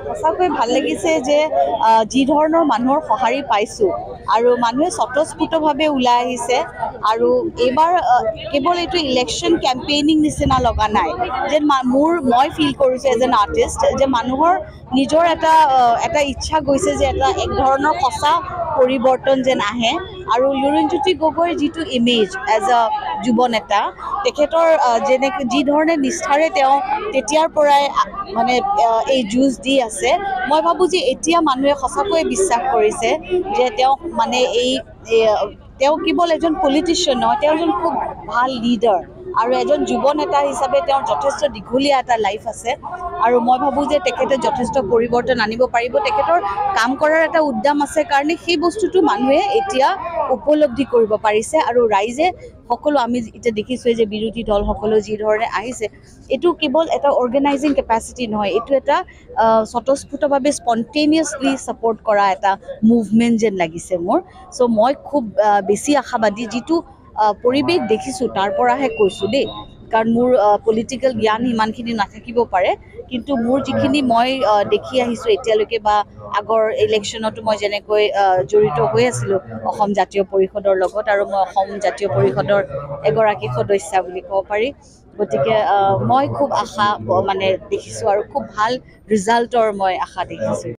সঁচাকৈ ভাল লাগিছে যে যি ধৰণৰ মানুহৰ সঁহাৰি পাইছোঁ আৰু মানুহে স্বতঃস্ফূৰ্তভাৱে ওলাই আহিছে আৰু এইবাৰ কেৱল এইটো ইলেকশ্যন কেম্পেইনিং নিচিনা লগা নাই যে মই ফিল কৰিছোঁ এজ এন আৰ্টিষ্ট যে মানুহৰ নিজৰ এটা ইচ্ছা গৈছে যে এক ধৰণৰ সঁচা পৰিৱৰ্তন যেন আহে আৰু লুৰিণজ্যোতি গগৈৰ যিটো ইমেজ এজ আ যুৱ নেতা তেখেতৰ যি ধৰণে নিষ্ঠাৰে তেওঁ তেতিয়াৰ পৰাই মানে এই যুঁজ দি আছে মই ভাবোঁ যে এতিয়া মানুহে সঁচাকৈয়ে বিশ্বাস কৰিছে যে তেওঁ মানে তেওঁ কেৱল এজন পলিটিচিয়ান নহয় তেওঁ এজন খুব ভাল লিডাৰ আৰু এজন যুৱ নেতা হিচাপে তেওঁৰ যথেষ্ট দীঘলীয়া এটা লাইফ আছে আৰু মই ভাবোঁ যে তেখেতে যথেষ্ট পৰিৱৰ্তন আনিব পাৰিব তেখেতৰ কাম কৰাৰ এটা উদ্যম আছে কাৰণে সেই বস্তুটো মানুহে এতিয়া উপলব্ধি কৰিব পাৰিছে আৰু ৰাইজে সকলো আমি এতিয়া দেখিছোঁৱে যে বিৰোধী দলসকলেও যি ধৰণে আহিছে এইটো কেৱল এটা অৰ্গেনাইজিং কেপাচিটি নহয় এইটো এটা স্বতঃস্ফূৰ্তভাৱে স্পণ্টেনিয়াছলি ছাপৰ্ট কৰা এটা মুভমেণ্ট যেন লাগিছে মোৰ চ' মই খুব বেছি আশাবাদী যিটো পৰিৱেশ দেখিছোঁ তাৰ পৰাহে কৈছোঁ দেই কাৰণ মোৰ পলিটিকেল জ্ঞান ইমানখিনি নাথাকিব পাৰে কিন্তু মোৰ যিখিনি মই দেখি আহিছোঁ এতিয়ালৈকে বা আগৰ ইলেকশ্যনতো মই যেনেকৈ জড়িত হৈ আছিলোঁ অসম জাতীয় পৰিষদৰ লগত আৰু মই অসম জাতীয় পৰিষদৰ এগৰাকী সদস্যা বুলি ক'ব পাৰি গতিকে মই খুব আশা মানে দেখিছোঁ আৰু খুব ভাল ৰিজাল্টৰ মই আশা দেখিছোঁ